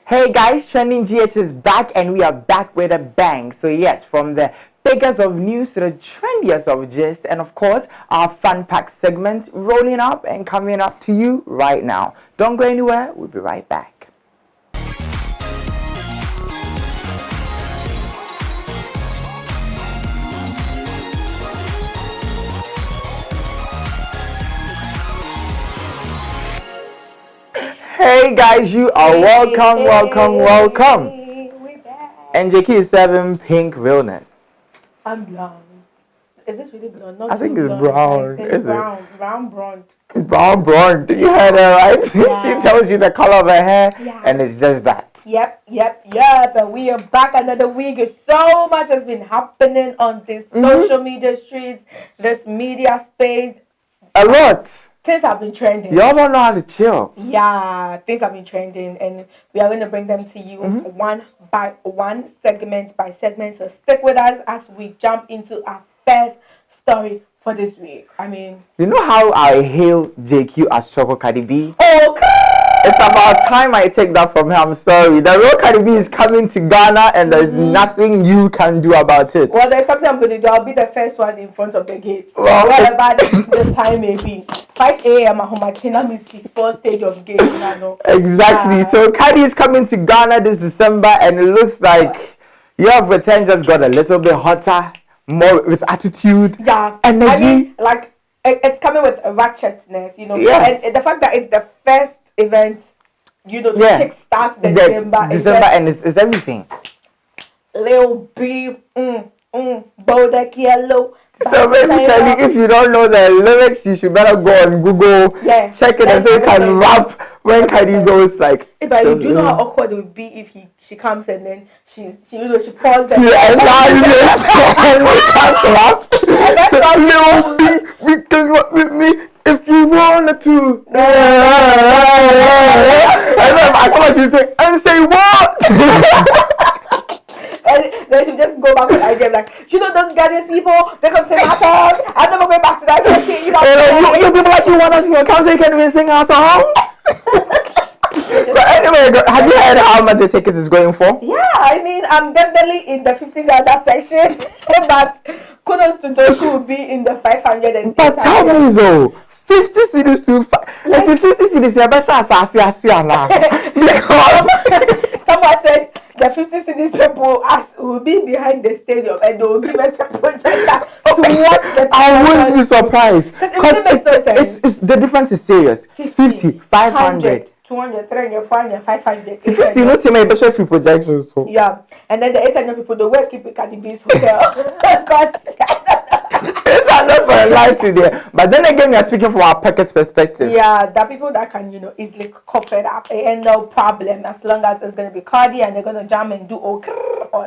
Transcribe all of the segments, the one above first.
Hey guys, Trending GH is back and we are back with a bang. So yes, from the biggest of news to the trendiest of gist, and of course our fun pack segment rolling up and coming up to you right now. Don't go anywhere, we'll be right back. Hey guys, you are welcome. We back. And JK is serving pink realness. I'm blonde. Is this really blonde? Not I think too it's blonde. brown. It's Is brown. it? Brown blonde. Brown blonde. You heard her right? Yeah. She tells you the color of her hair, Yeah. and it's just that. Yep. And we are back another week. So much has been happening on this social media streets, this media space. A lot. Things have been trending. Y'all don't know how to chill. Yeah, things have been trending, and we are going to bring them to you one by one, segment by segment. So stick with us as we jump into our first story for this week. I mean, You know how I hail JQ as Choco Cardi B? okay. It's about time I take that from her. I'm sorry. The real Cardi B is coming to Ghana and there's nothing you can do about it. Well, there's something I'm going to do. I'll be the first one in front of the gate. Well, Whatever the time may be. 5 a.m. at Homachina Missy Sports Stadium gate. Exactly. So Cardi is coming to Ghana this December and it looks like your return just got a little bit hotter, more with attitude, energy. I mean, like, it's coming with ratchetness, Yes. And the fact that it's the first event, to kickstart the December and it's everything. Lil B, Bodak Yellow. So basically, if you don't know the lyrics, you should better go on Google, check it, and so you can rap when Cardi goes like. But you do know how awkward it would be if she comes and then she paused and we can't rap. And that's Lil B, we can rap with me if you wanted to. I thought she say and say what? And then she just go back with idea like, those Ghanaian people, they come sing our song. I'm never going back to that country. You people like you want to sing a country, you can't even sing our song. But anyway, have you heard how much the ticket is going for? Yeah, I mean, I'm definitely in the 50 Ghana section, but kudos to those who will be in the 500 and. But tell me though, 50 cities to 50 cities, because someone said the 50 cities people will be behind the stadium and they will give us a projector to watch the. I wouldn't be surprised because the difference is serious. 50, 500. 200, 300, 400, 500. 50, not to make free projections. So. Yeah, and then the 800 people, the West keep Cardi B's hotel. Because it's not for a lie today. But then again, we are speaking from our pocket perspective. Yeah, the people that can, easily cough it up and no problem as long as it's going to be Cardi and they're going to jam and do or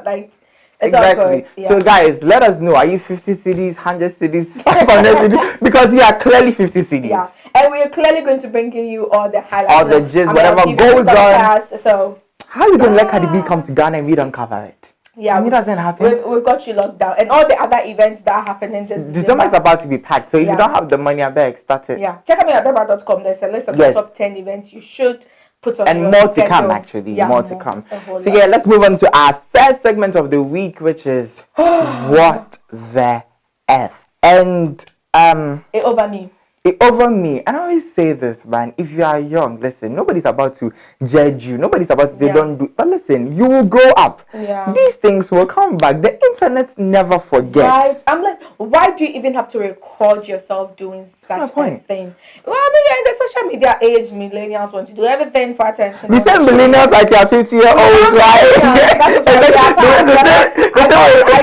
like. It's exactly. Yeah. So guys, let us know. Are you 50 cities, 100 cities, 500 cities? Because you are clearly 50 cities. Yeah. And we are clearly going to bring you all the highlights. All the gist, whatever goes on. So how are you going to let Cardi B come to Ghana and we don't cover it? Yeah. It doesn't happen. We've got you locked down. And all the other events that are happening this December is about to be packed. So if you don't have the money, I beg, start it. Yeah. Check out me@debra.com. There's a list of the top 10 events you should put on. And more to come, actually. Yeah, more to come. So yeah, let's move on to our first segment of the week, which is What the F? And it over me. Over me. And I always say this, man, if you are young, listen, nobody's about to judge you. Nobody's about to say don't do. But listen, you will grow up. Yeah. These things will come back. The internet never forgets. Right. I'm like, why do you even have to record yourself doing such a thing? Well, I mean, in the social media age, millennials want to do everything for attention. You say millennials like you're 50-year-olds, right?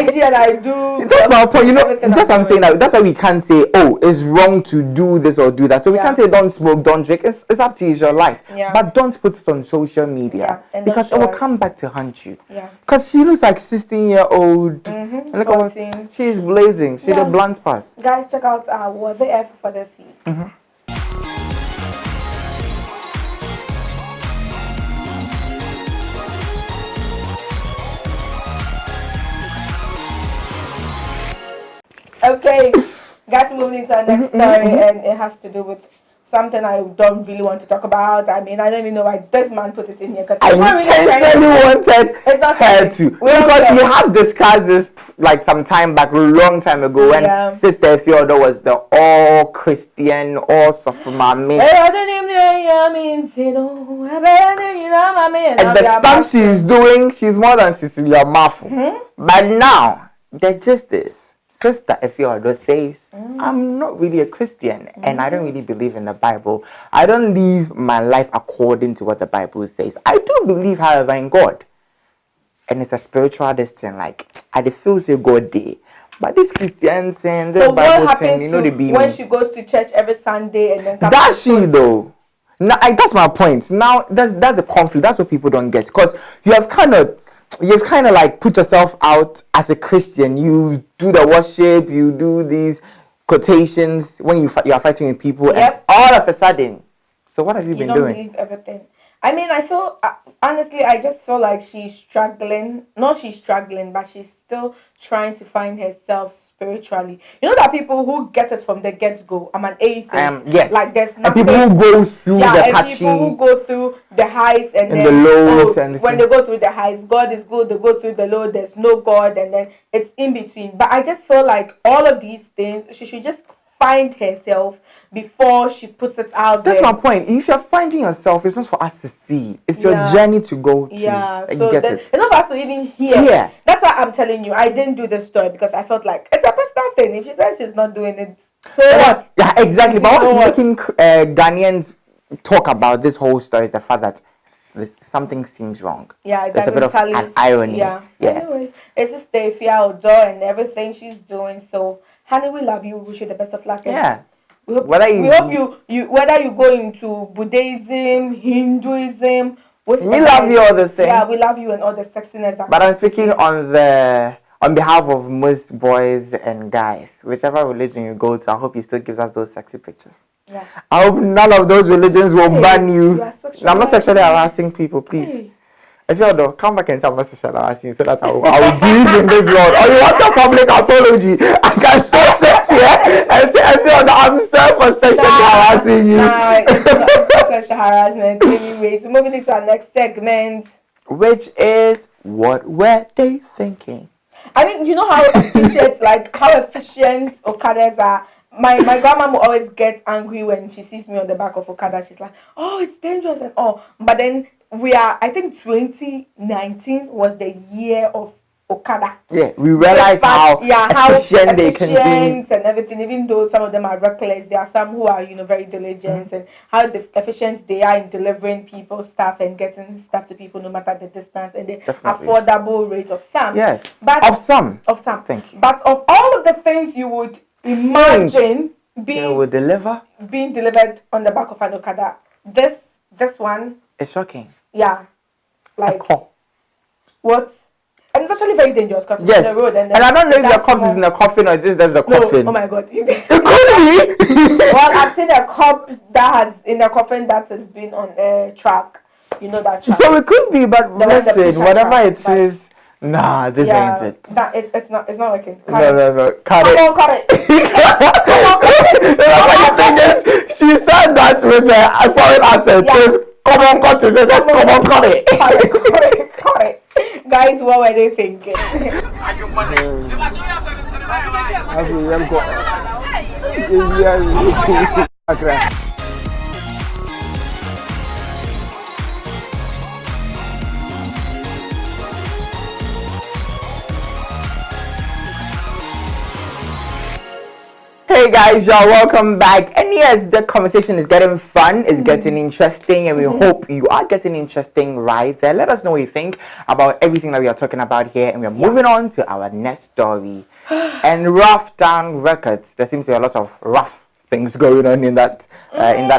IG and I do. That's my point. That's what I'm saying. That's why we can't say, oh, it's wrong to do this or do that. So we can't say don't smoke, don't drink. It's up to you, it's your life. Yeah. But don't put it on social media because it will come back to haunt you. Yeah. Because she looks like 16-year-old. Mm-hmm. Look at what she's blazing. She's a blunt pass. Guys, check out What the F for this week. Mm-hmm. Okay, guys, moving into our next story, and it has to do with something I don't really want to talk about. I mean, I don't even know why this man put it in here because I intentionally wanted it's not her to, because we have discussed this like some time back, a long time ago, when Sister Theodore was the all Christian, all Sofumami. And the stuff she's doing, she's more than Cecilia Mafu. But now, the gist is, Sister Theodore says, I'm not really a Christian and I don't really believe in the Bible. I don't live my life according to what the Bible says. I do believe, however, in God. And it's a spiritual distance. Like, I feel say God day. But this Christian thing, this Bible thing, you know, when she goes to church every Sunday and then comes does she though? Now, that's my point. Now, that's a conflict. That's what people don't get. Because you've kind of like put yourself out as a Christian. You do the worship, you do these quotations when you are fighting with people, and all of a sudden, so what have you been doing? You don't believe everything. I mean, I feel, honestly, I just feel like she's struggling. Not she's struggling, but she's still trying to find herself spiritually. You know that people who get it from the get-go, I'm an atheist. Yes. Like, there's nothing. And people who go through the patchy. People who go through the highs and then the lows. And when they go through the highs, God is good. They go through the low, there's no God. And then it's in between. But I just feel like all of these things, she should just find herself before she puts it out there. That's my point. If you're finding yourself, it's not for us to see. It's your journey to go to. Yeah. So get it. It's not for us to even hear. Yeah. That's why I'm telling you, I didn't do this story because I felt like it's a personal thing. If she says she's not doing it, so what? Yeah, exactly. But what's making Ghanaians talk about this whole story is the fact that something seems wrong. Yeah, there's a bit of an irony. Yeah. Anyways, it's just the fear outdoor and everything she's doing. So, honey, we love you. We wish you the best of luck. Yeah. We hope you whether you go into Buddhism, Hinduism, we love you all the same. Yeah, we love you and all the sexiness. But I'm speaking on behalf of most boys and guys. Whichever religion you go to, I hope you still gives us those sexy pictures. Yeah. I hope none of those religions will ban you. I'm not sexually harassing people, please. Hey. If you don't come back and tell me sexually harassing, so that I will breathe in this world. Or you want a public apology? I can still sit here and say, if you I'm sorry for sexually harassing you. It's not sexual harassment. Anyways, we're moving into our next segment, which is what were they thinking? I mean, you know how efficient Okadas are. My grandma will always get angry when she sees me on the back of Okada. She's like, oh, it's dangerous and all. But then I think 2019 was the year of Okada. Yeah, we realized how efficient they can be. And everything, even though some of them are reckless, there are some who are, very diligent, and how efficient they are in delivering people stuff and getting stuff to people no matter the distance, and the affordable rate of some. Yes, but of some. Thank you. But of all of the things you would imagine being delivered on the back of an Okada, this one is shocking. Yeah, like what? And it's actually very dangerous because it's on the road. And I don't know if your corpse is in a coffin or just there's a coffin. Oh my god. It could be. Well, I've seen a corpse in a coffin that has been on a truck. You know that truck. So it could be, but listen, whatever it is, nah, this ain't it. It's not working. No. Cut it. Cut it. She said that with a foreign accent. Yeah. Come on, cut it. Cut it. Guys, what were they thinking? Hey guys, y'all, welcome back. And yes, the conversation is getting fun, it's getting interesting, and we hope you are getting interesting right there. Let us know what you think about everything that we are talking about here, and we're moving on to our next story. And Rough Town Records, there seems to be a lot of rough things going on in that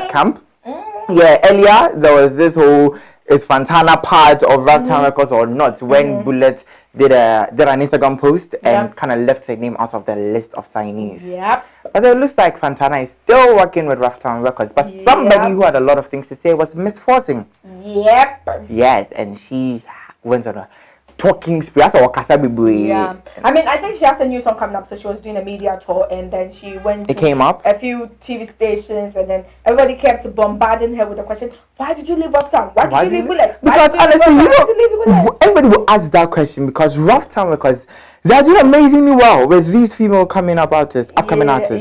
camp. Yeah, earlier there was this whole is Fantana part of Rough Town Records or not when Bullet did an Instagram post and kind of left her name out of the list of signees. Yep. But it looks like Fantana is still working with Rough Town Records. But somebody who had a lot of things to say was Miss Forcing. Yep. Yes, and she went on a talking speed. That's our Kasabi. Yeah, I mean, I think she has a new song coming up, so she was doing a media tour, and then she went It came up. a few TV stations, and then everybody kept bombarding her with the question, "Why did you leave Uptown? Why did you leave Bullet?" Because honestly, everybody will ask that question because Rough Town Records, they are doing amazingly well with these female upcoming artists.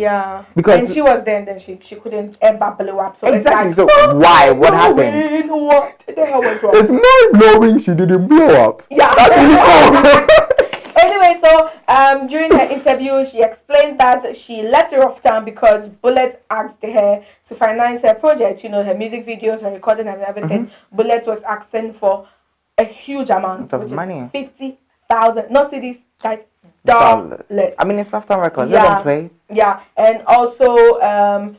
Yeah. Because and she was there, and then she couldn't ever blow up. So exactly. It's like, So why? What happened? What the hell went wrong? It's not knowing she didn't blow up. Yeah. That's really cool. Anyway, so during her interview, she explained that she left Rough Town because Bullet asked her to finance her project. You know, her music videos, her recording, and everything. Bullet was asking for a huge amount of money, 50,000, not CDs, guys, dollars. I mean, it's Rough Town Records. Yeah. They don't play. Yeah, and also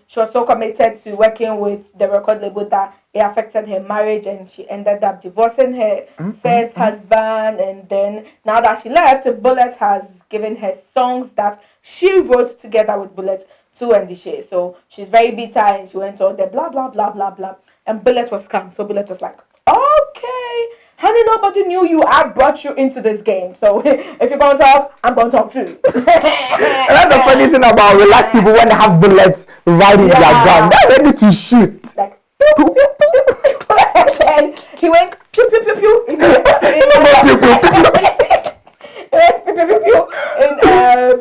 she was so committed to working with the record label that it affected her marriage, and she ended up divorcing her first husband. And then now that she left, Bullet has given her songs that she wrote together with Bullet to Ndishe. So she's very bitter, and she went all the blah blah blah blah blah. And Bullet was calm, so Bullet was like, okay. Honey, nobody knew you. I brought you into this game. So if you're going to talk, I'm going to talk too. And that's the funny thing about relaxed people when they have bullets riding their gun. They're ready to shoot. Like, pew, pew, pew, pew. And he went pew, pew, pew, pew. He went pew, pew, pew.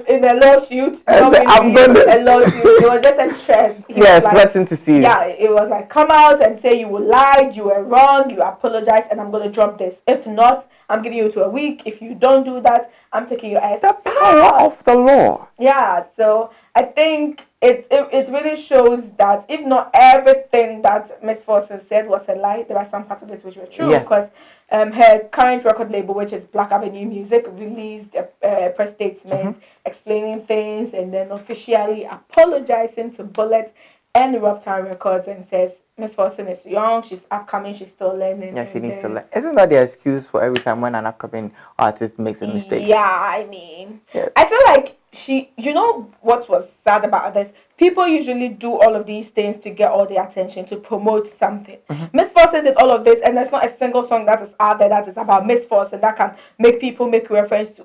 In a lawsuit. I'm going to... A lawsuit. It was just a stress. Yes, threatening to see you. Yeah, it was like, come out and say you lied, you were wrong, you apologize, and I'm going to drop this. If not, I'm giving you to a week. If you don't do that, I'm taking your ass. The power of the law. Yeah, so I think it really shows that if not everything that Miss Forson said was a lie, there are some parts of it which were true. Yes. Because her current record label, which is Black Avenue Music, released a press statement explaining things and then officially apologizing to Bullet and Rough Town Records, and says Miss Forson is young, she's upcoming, she's still learning. Yeah, she needs to learn. Isn't that the excuse for every time when an upcoming artist makes a mistake? Yeah, I mean, I feel like you know what was sad about this? People usually do all of these things to get all the attention, to promote something. Miss Forson did all of this, and there's not a single song that is out there that is about Miss Forson that can make people make reference to,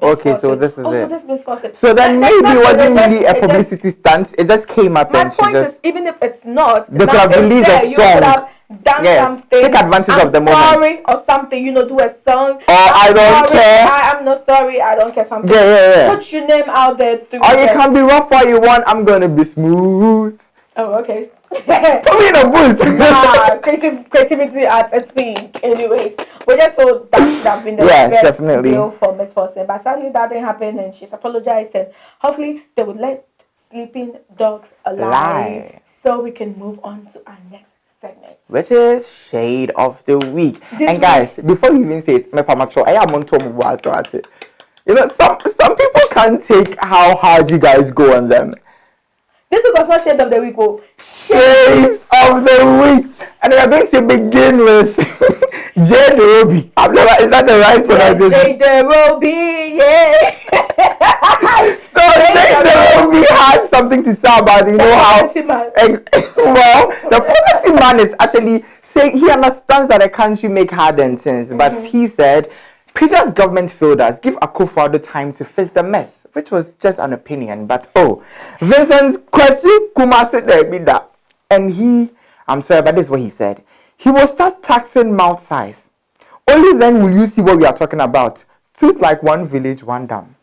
okay, so this is it. So this Miss Forson. So then maybe it wasn't really a publicity stunt. It just came up, and my point is, even if it's not, they could have released a song. Done something. Take advantage of the moment. Sorry or something, do a song. I don't care. I'm not sorry. I don't care. Something. Yeah. Put your name out there. Or you can be rough all you want. I'm gonna be smooth. Oh, okay. Put me in a booth. Creativity at its peak. Anyways, we just hope that's been the best deal for Miss Forson. But sadly, that didn't happen, and she's apologized, and hopefully they would let sleeping dogs alive, so we can move on to our next segment, which is Shade of the Week. And guys, before you even say it, I am on Tom. You know, some people can't take how hard you guys go on them. This week was not Shade of the Week, Shades of the Week. And we are going to begin with Jade Roby. Is that the right pronunciation? Jade Roby, yeah. So Jade Roby had something to say about how. Well, the property man is actually saying he understands that a country make hard and things, but he said previous government failed us. Give Akufo-Addo time to fix the mess, which was just an opinion. But Vincent Kwesi Kumasi there be that, and I'm sorry, but this is what he said. He will start taxing mouth size. Only then will you see what we are talking about. Truth like one village, one dam.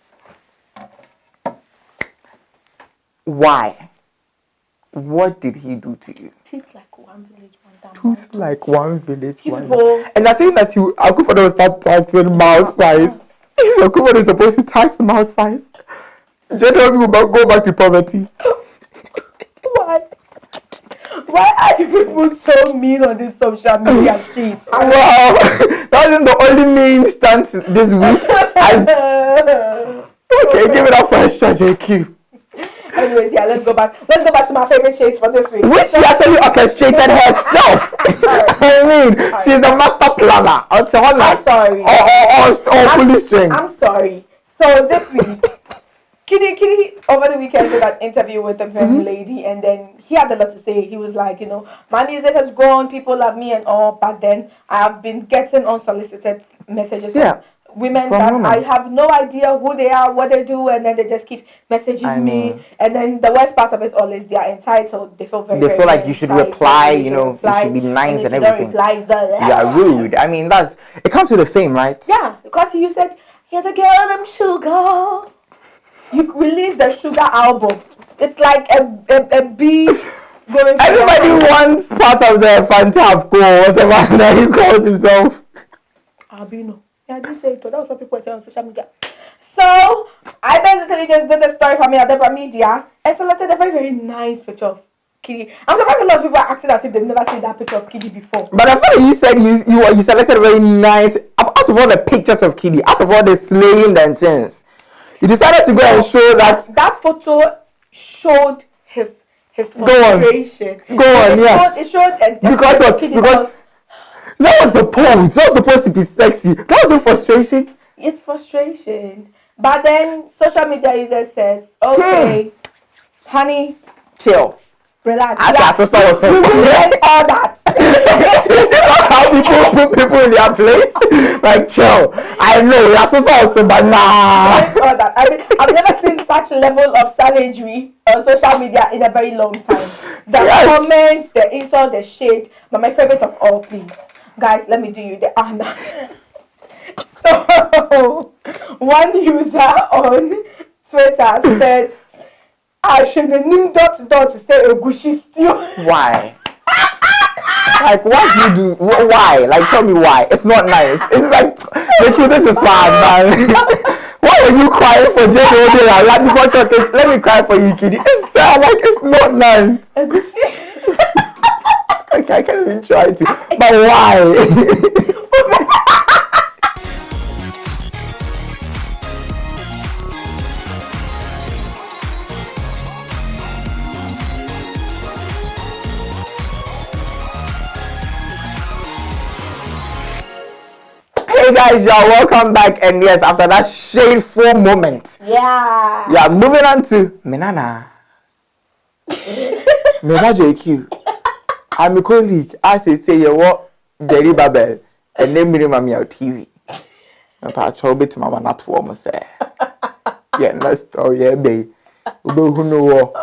Why? What did he do to you? Truth like one village, one dam. Truth like one village, one dam. And I think that Akufo-Addo will start taxing mouth size. Akufo-Addo is supposed to tax mouth size. Generally, we will go back to poverty. Why? Why are you people so mean on this social media streets? Wow, that isn't the only mean stunt this week. Okay, give it up for a strategy Q. Anyways, yeah, let's go back. Let's go back to my favorite shades for this week. Which she actually orchestrated herself. I mean, she's the master planner. I'm sorry. Or police strength. I'm sorry. So this week, Kitty over the weekend did an interview with the film lady, and then he had a lot to say. He was like, my music has grown, people love me and all, but then I have been getting unsolicited messages from women From that women. I have no idea who they are, what they do, and then they just keep messaging me. And then the worst part of it all is they are entitled. They feel very, They very, feel like very you should entitled. reply, You you know, you should be nice and if you everything. don't reply, You are rude. I mean, it comes with the fame, right? Yeah, because you said, you're the girl, I'm sugar. You released the sugar album. It's like a bee going. Everybody wants part of the Fanta goal, whatever that he calls himself. Albino. Yeah, I didn't say it, but that was what people say on social media. So I basically just did the story for me at the media and selected a very, very nice picture of Kitty. I'm surprised a lot of people are acting as if they've never seen that picture of Kitty before. But I thought you said you selected a very nice, out of all the pictures of Kitty, out of all the slaying and things, you decided to go and show that photo showed his frustration. Go on, yeah. It showed because that was the pose. That was supposed to be sexy. That was a frustration. It's frustration. But then social media user says, okay, honey, chill. Relax. I saw all that. How people put people in their place? Like, chill. I know, that's also, but nah. All that. I mean, I've never seen such level of savagery on social media in a very long time. The comments, the insult, the shade. But my favorite of all, please. Guys, let me do you the honor. So, one user on Twitter said, I should dot say a gushy stew. Why? Like, what do you do? Why? Like, tell me why. It's not nice. It's like, Nikki, this is sad, man. Why are you crying for just holding like that? Because you're thinking, let me cry for you, Kitty. It's sad. Like, it's not nice. A gushy. Okay, I can't even try to. But why? Hey guys, y'all, welcome back. And yes, after that shameful moment, yeah, moving on to Minana. Mena JQ. I'm a colleague. I say you what Jerry Babel and then minimum your TV. And I told bit mama not for me say. Yeah, that's oh yeah, babe. Who know what?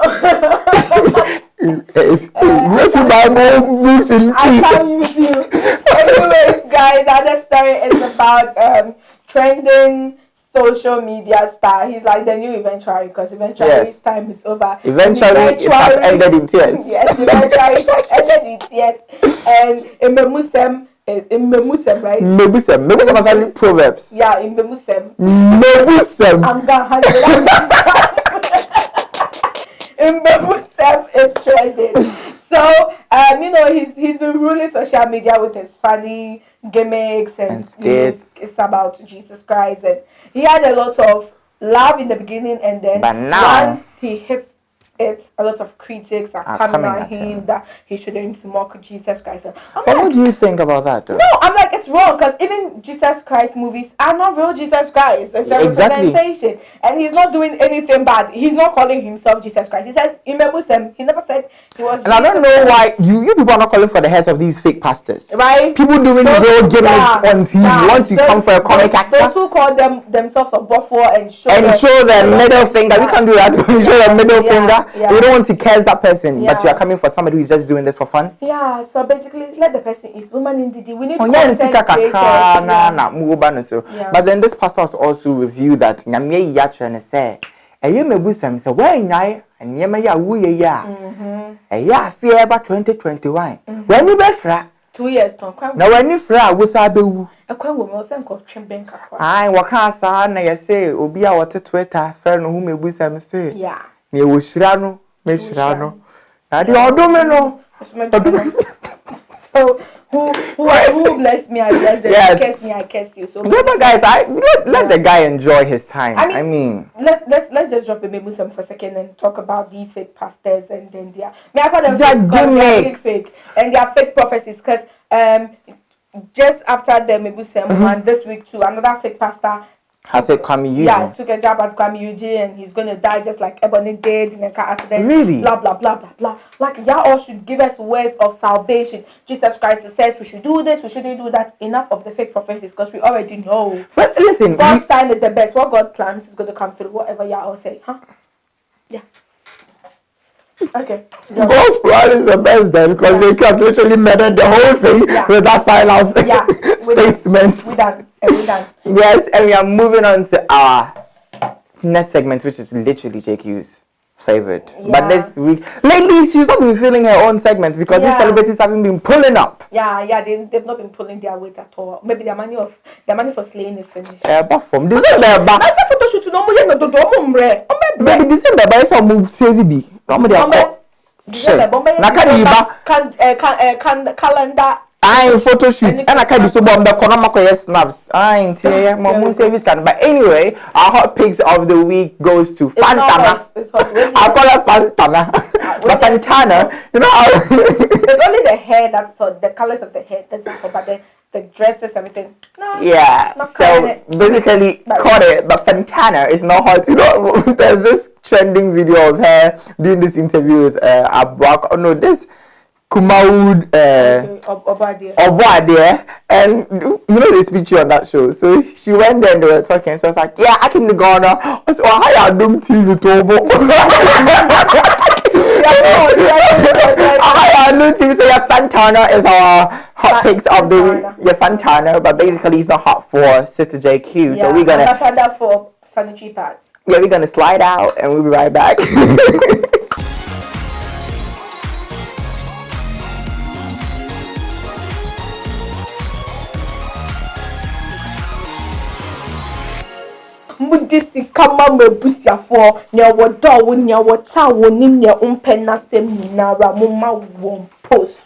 If Bible books in I can't use you. Anyways, guys, other story is about trending social media star. He's like the new eventually because eventually his time is over. Eventually it has ended in tears. Yes, eventually it has ended in tears. And Mebusem is Mebusem, right? Mebusem is actually Proverbs. Yeah, Mebusem. I'm gonna handle that. Mebusem is trending. So, you know, he's been ruling social media with his funny gimmicks and skits. It's about Jesus Christ, and he had a lot of love in the beginning, and then once he hits it, a lot of critics are coming at him that he shouldn't mock Jesus Christ. But what do you think about that, though? No, I'm like, it's wrong because even Jesus Christ movies are not real Jesus Christ. It's a representation, and he's not doing anything bad. He's not calling himself Jesus Christ. He says in Mebusem, he never said he was. And Jesus I don't know why you people are not calling for the heads of these fake pastors, right? People doing real gimmicks on TV. Once you come for a comic actor, those who call themselves a buffalo and show the middle finger. We can do that. We show the middle finger. Yeah. We don't want to curse that person, but you are coming for somebody who's just doing this for fun. Yeah, so basically, let the person eat. Woman in Didi, we need content creators. But then this pastor has also reviewed that Nyame Yachane say, "Eye Mebusem say, where nyai and Nyame ya wuye ya. Eye fear about 2021. When you be fra 2 years now when you fra wusa bewu. Ekwan wo me say nko twemben kakwa. Ai waka asa na ye say obi a wote Twitter friend who Mebusem say. Yeah. Ne wo shira no. Na the odome no. So who bless me, I bless them. Yes. Curse me, I curse you. So yeah, but guys, let the guy enjoy his time. I mean let's just drop a Mebusem for a second and talk about these fake pastors and then I call them fake because they are fake and they are fake prophecies because just after the Mebusem one this week too, another fake pastor Has it Kwame Eugene? Yeah, took a jab at Kwame Eugene, and he's gonna die just like Ebony did in a car accident. Really? Blah blah blah blah blah. Like y'all all should give us words of salvation. Jesus Christ says we should do this, we shouldn't do that. Enough of the fake prophecies, because we already know. But listen, God's time is the best. What God plans is gonna come through. Whatever y'all all say, huh? Yeah. Okay. God's plan is the best then, because they just literally murdered the whole thing with that silence statement. We're done. We're done. Yes, and we are moving on to our next segment, which is literally JQ's favorite. Yeah. But this week, lately, she's not been feeling her own segment because these celebrities haven't been pulling up. Yeah, they've not been pulling their weight at all. Maybe their money for slaying is finished. But from December, that's a photo shoot. No more, baby, December, but it's on CVB. Calendar. I photo shoots and I can't be so bomb the corner snaps. I ain't here, Mom service can. But anyway, our hot picks of the week goes to Fantana. I call her Fantana. But Fantana, you know how there's only the hair that's the colors of the hair that's not, but the dresses, everything. No. Yeah. So basically caught it, but Fantana is not hot. You know, there's this trending video of her doing this interview with Abrak. Oh no, this Kumaud Obade, and you know they speak to you on that show. So she went there and they were talking. So I was like, yeah, I came to Ghana. I was like, oh, how you doing TV Tobo? So yeah, Fantana is our hot picks of the week. Yeah, Fantana, but basically he's not hot for Sister JQ. Yeah, so we're gonna ambassador for sanitary pads. Yeah, we're gonna slide out and we'll be right back. Mudisi kama mebusia for nya wodo nya wota woni nya umpena seminara muma won post.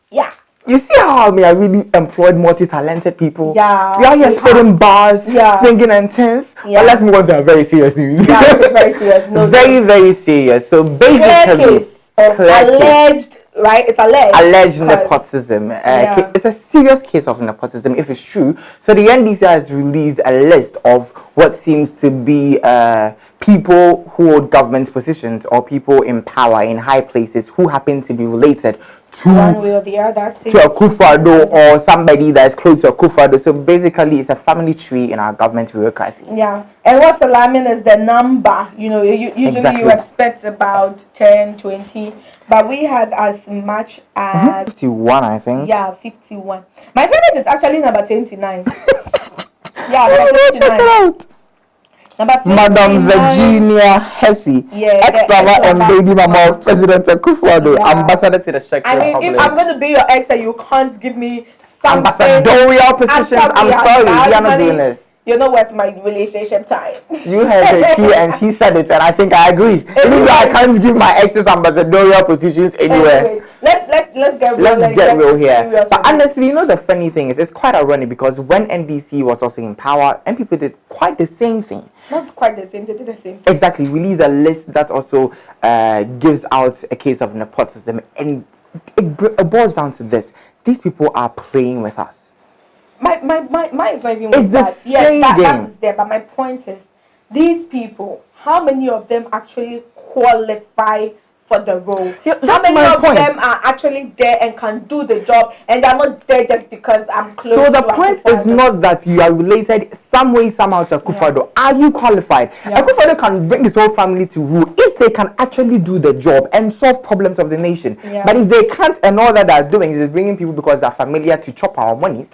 Yeah. You see how I really employed multi-talented people? Yeah. We are here spitting bars, singing and things. Yeah. But let's move on to a very serious news. Yeah, it's very serious. No, very serious. So basically, case of alleged, right? It's alleged nepotism. It's a serious case of nepotism if it's true. So the NDC has released a list of what seems to be people who hold government positions or people in power in high places who happen to be related to one way or the other to a Akufo-Addo or somebody that is close to a Akufo-Addo. So basically, it's a family tree in our government bureaucracy. Yeah, and what's alarming is the number. You know, usually you expect about 10, 20, but we had as much as 51, I think. Yeah, 51. My favorite is actually number 29. Yeah, number 29. Check it out. Number 29. Madam Virginia Hesse, ex-lover and baby mama of President Akufo-Addo, ambassador to the Czech Republic. If I'm going to be your ex and you can't give me something, ambassadorial positions, I'm sorry, we are not doing this. You're not worth my relationship time. You heard her cue and she said it, and I think I agree. Even though I can't give my exes ambassadorial positions anywhere. Anyways, let's get real. Let's get real here. But honestly, you know the funny thing is, it's quite ironic because when NDC was also in power, and people did quite the same thing. Not quite the same. They did the same thing. Exactly. Released a list that also gives out a case of nepotism, and it boils down to this: these people are playing with us. My is not even it's with the that. Same yes, game. That is there. But my point is, these people, how many of them actually qualify for the role? Yeah, how many of them are actually there and can do the job, and they're not there just because I'm close? So the point is not that you are related some way, somehow to Akufo-Addo. Are you qualified? Akufo-Addo can bring his whole family to rule if they can actually do the job and solve problems of the nation. But if they can't, and all that they're doing is bringing people because they're familiar to chop our monies.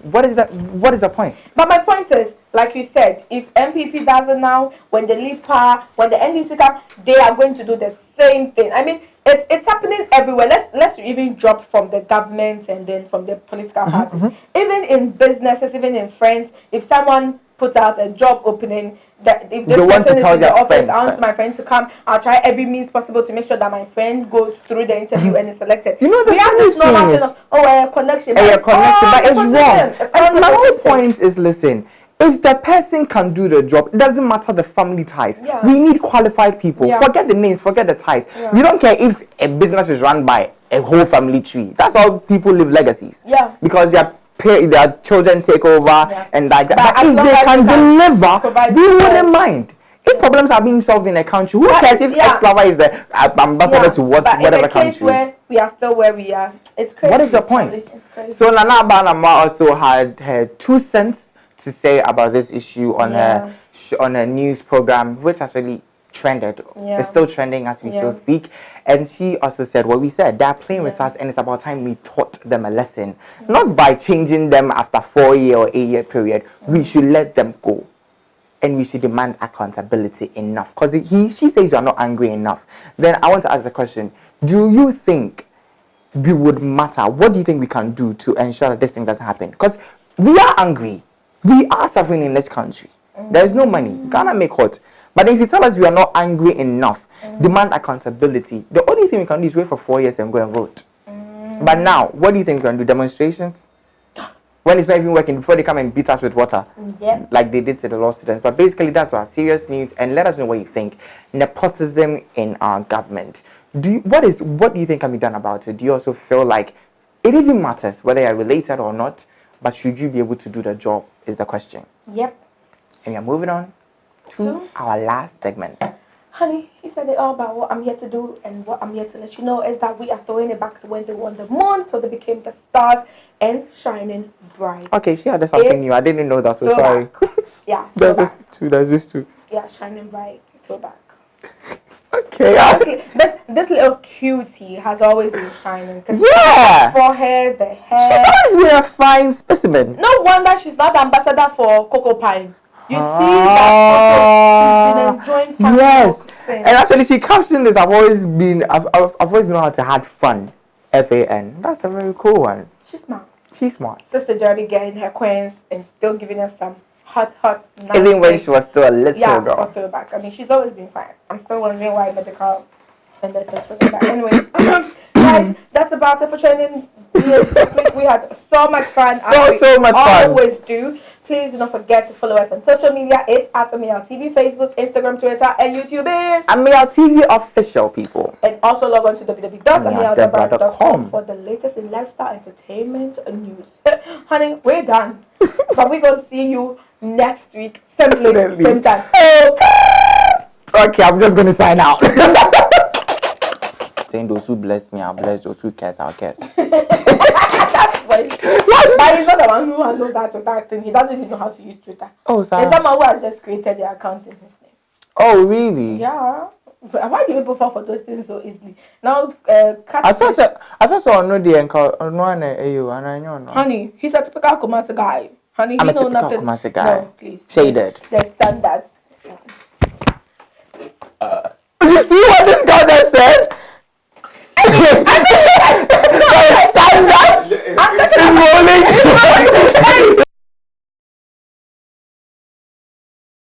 What is that? What is the point? But my point is, like you said, if MPP does it now, when they leave power, when the NDC come, they are going to do the same thing. I mean, it's happening everywhere. Let's even drop from the government and then from the political parties. Even in businesses, even in friends, if someone puts out a job opening, that if this person is in the office, I want my friend to come, I'll try every means possible to make sure that my friend goes through the interview and is selected. You know, the funny thing is, a connection. But it's wrong. And my whole point is, listen, if the person can do the job, it doesn't matter the family ties. We need qualified people. Forget the names, forget the ties. We don't care if a business is run by a whole family tree. That's how people live legacies. Because they are their children take over and like that. But as if long they as can you can deliver, provide we wouldn't jobs. mind. If problems are being solved in a country, who cares if ex-lover is the ambassador to but whatever in a case country? where we are still where we are, it's crazy. What is the point? It's crazy. So Nana Abanama also had her 2 cents to say about this issue on her news program, which actually trended. It's still trending as we still speak. And she also said what we said. They're playing with us, and it's about time we taught them a lesson. Not by changing them after 4-year or 8-year period. We should let them go. And we should demand accountability enough. Because she says you are not angry enough. Then I want to ask the question, do you think we would matter? What do you think we can do to ensure that this thing doesn't happen? Because we are angry. We are suffering in this country. There's no money. Ghana make hot. But if you tell us we are not angry enough, demand accountability, the only thing we can do is wait for 4 years and go and vote. But now, what do you think we can do? Demonstrations? When it's not even working, before they come and beat us with water, like they did to the law students. But basically, that's our serious news. And let us know what you think. Nepotism in our government. What do you think can be done about it? Do you also feel like it even matters whether you're related or not? But should you be able to do the job is the question. Yep. And we are moving on to our last segment. Honey, he said it all about what I'm here to do, and what I'm here to let you know is that we are throwing it back to when they won the moon, so they became the stars and shining bright. Okay, she had something new. I didn't know that, so sorry. Yeah, there's this too. Yeah, shining bright, throwback. Okay. This little cutie has always been shining. Yeah. Forehead, the hair. She's always been a fine specimen. No wonder she's not ambassador for Cocoa Pine. You see that photo? She's been enjoying fun. Yes. And actually, she captioned this. I've always known how to have fun. FAN. That's a very cool one. She's smart. She's smart. Sister Derby getting her coins and still giving us some hot, nice even when she was still a little girl. For throwback. I mean, she's always been fine. I'm still wondering why medical and the throwback. Anyway, guys, that's about it for training. This week we had so much fun. So much fun. Always do. Please do not forget to follow us on social media. It's at Amiel TV, Facebook, Instagram, Twitter, and YouTube is Amiel TV Official, people. And also log on to www.amiel.com for the latest in lifestyle entertainment news. Honey, we're done. But we're going to see you next week. Same place, same time. Okay, I'm just going to sign out. Saying those who bless me, I'll bless. Those who curse, I'll curse. That's funny. But he's not the one who knows how to that thing. He doesn't even know how to use Twitter. Oh, sorry. There's someone who has just created the account in his name. Oh, really? Yeah. Why do people fall for those things so easily? Now, I thought so. No, the encounter. Honey, he's a typical Kumasi guy. Honey, I'm he a typical nothing. Kumasi guy. No, please. Shaded. The standards. You see what this guy just said?